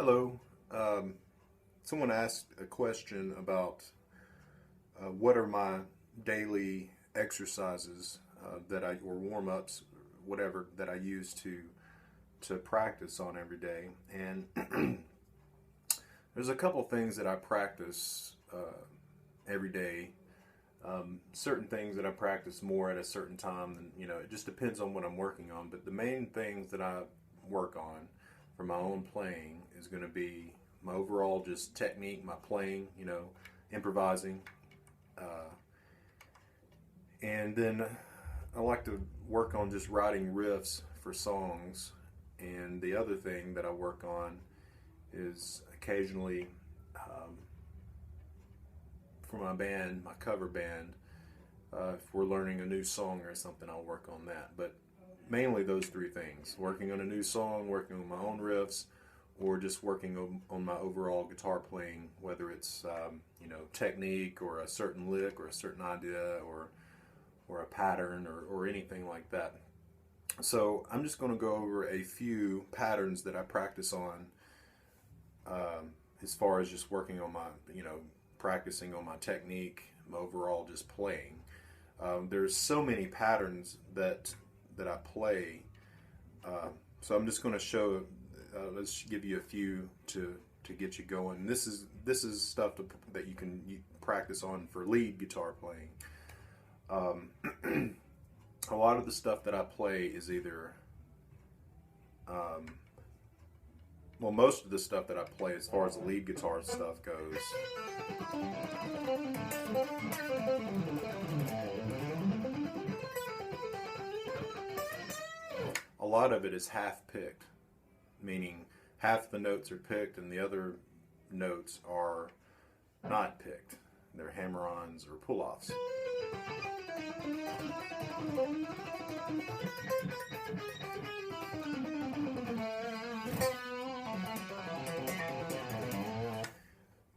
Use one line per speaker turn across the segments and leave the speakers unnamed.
Hello. Um, Someone asked a question about what are my daily exercises or warm ups, whatever that I use to practice on every day. And there's a couple things that I practice every day. Certain things that I practice more at a certain time, and it just depends on what I'm working on. But the main things that I work on for my own playing is going to be my overall just technique, my playing, improvising. Uh, and then I like to work on just writing riffs for songs. And the other thing that I work on is occasionally for my band, my cover band, if we're learning a new song or something, I'll work on that. But mainly those three things: working on a new song, working on my own riffs, or just working on my overall guitar playing, whether it's technique or a certain lick or a certain idea or a pattern or anything like that. So I'm just going to go over a few patterns that I practice on as far as just working on my practicing on my technique, my overall just playing. There's so many patterns that I play. So I'm just going to show. Let's give you a few to get you going. This is stuff that you can practice on for lead guitar playing. A lot of the stuff that I play is either, most of the stuff that I play as far as the lead guitar stuff goes. A lot of it is half picked, meaning half the notes are picked and the other notes are not picked. They're hammer-ons or pull-offs.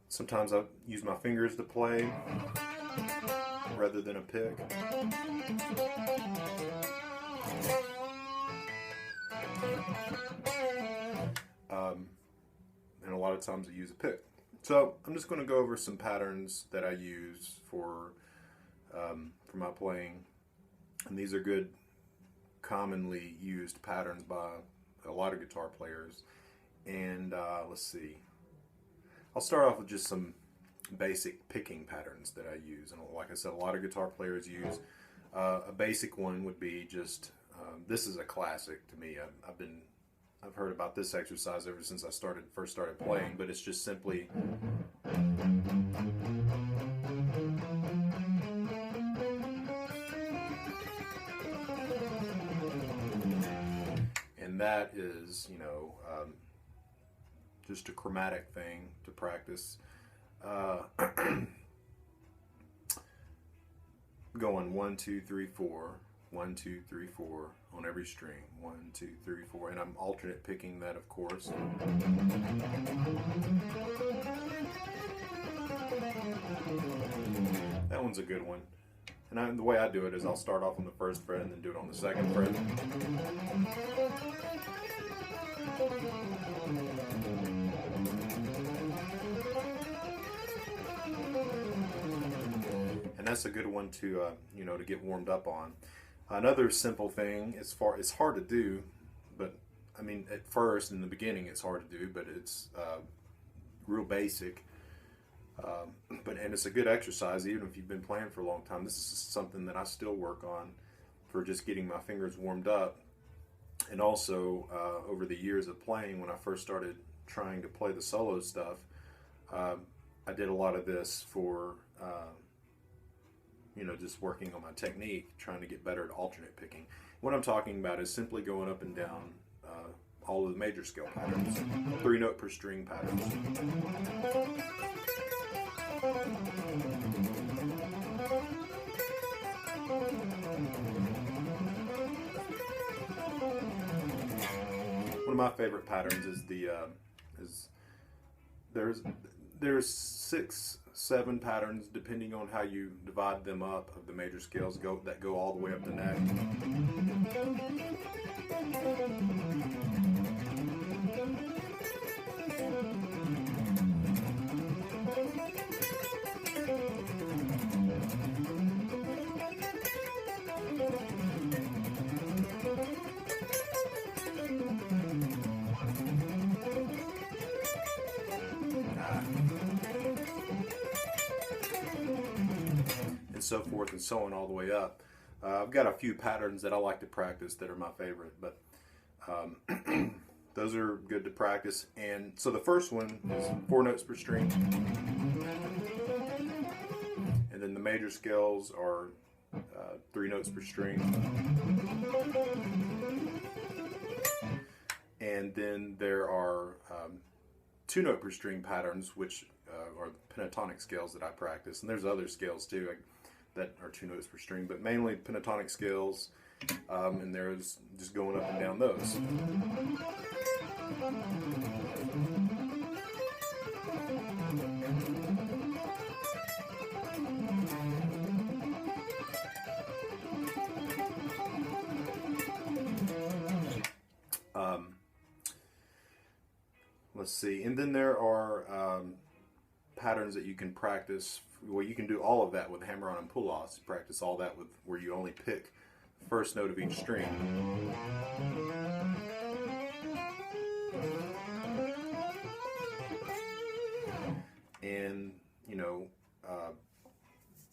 Sometimes I use my fingers to play rather than a pick. And a lot of times I use a pick. So I'm just going to go over some patterns that I use for my playing, and these are good, commonly used patterns by a lot of guitar players. And let's see. I'll start off with just some basic picking patterns that I use, and like I said, a lot of guitar players use. A basic one would be just this is a classic to me. I've heard about this exercise ever since I first started playing, but it's just simply and that is just a chromatic thing to practice. Going 1, 2, 3, 4, 1, 2, 3, 4 on every string. 1, 2, 3, 4, and I'm alternate picking that, of course. That one's a good one. And the way I do it is I'll start off on the first fret and then do it on the second fret. And that's a good one to to get warmed up on. Another simple thing, it's hard to do, but I mean at first in the beginning it's hard to do, but it's real basic. And it's a good exercise even if you've been playing for a long time. This is something that I still work on for just getting my fingers warmed up. And also over the years of playing, when I first started trying to play the solo stuff, I did a lot of this for just working on my technique, trying to get better at alternate picking. What I'm talking about is simply going up and down all of the major scale patterns, 3 note per string patterns. One of my favorite patterns is there's 6, 7 patterns depending on how you divide them up of the major scales that go all the way up the neck. so forth and so on all the way up. I've got a few patterns that I like to practice that are my favorite, but those are good to practice. And so the first one is 4 notes per string, and then the major scales are 3 notes per string, and then there are 2 note per string patterns, which are the pentatonic scales that I practice. And there's other scales too that are 2 notes per string, but mainly pentatonic scales, and there's just going up and down those. Let's see, and then there are patterns that you can practice. Well, you can do all of that with hammer-on and pull-offs. Practice all that with where you only pick the first note of each string. And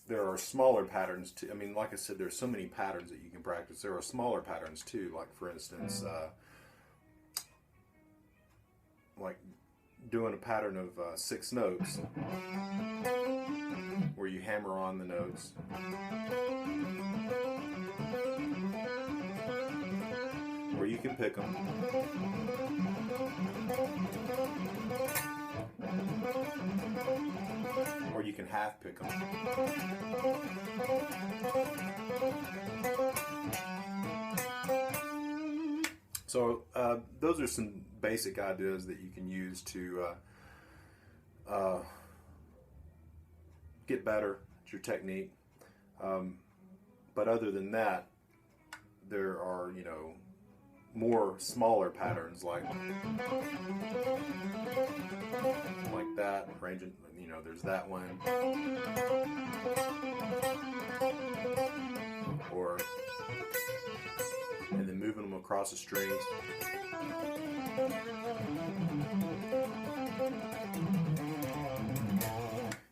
there are smaller patterns too. I mean, like I said, there's so many patterns that you can practice. There are smaller patterns too, like for instance, like doing a pattern of 6 notes where you hammer on the notes, where you can pick them, or you can half pick them. So those are some basic ideas that you can use to get better at your technique. But other than that, there are, more smaller patterns like that, ranging, there's that one. Or, and then moving them across the strings.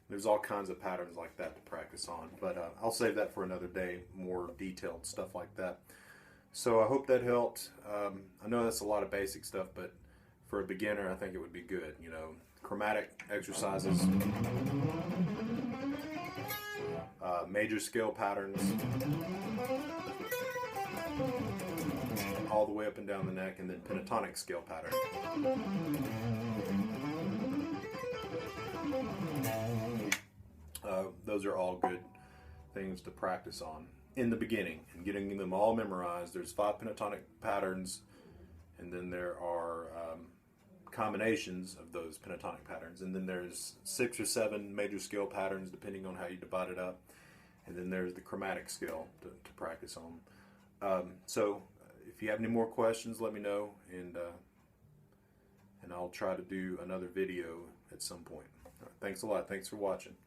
There's all kinds of patterns like that to practice on, but I'll save that for another day, more detailed stuff like that. So I hope that helped. I know that's a lot of basic stuff, but for a beginner, I think it would be good. Chromatic exercises, major scale patterns, all the way up and down the neck, and then pentatonic scale pattern. Those are all good things to practice on in the beginning and getting them all memorized. There's 5 pentatonic patterns, and then there are combinations of those pentatonic patterns, and then there's 6 or 7 major scale patterns depending on how you divide it up, and then there's the chromatic scale to practice on. So if you have any more questions, let me know, and I'll try to do another video at some point. All right, thanks a lot. Thanks for watching.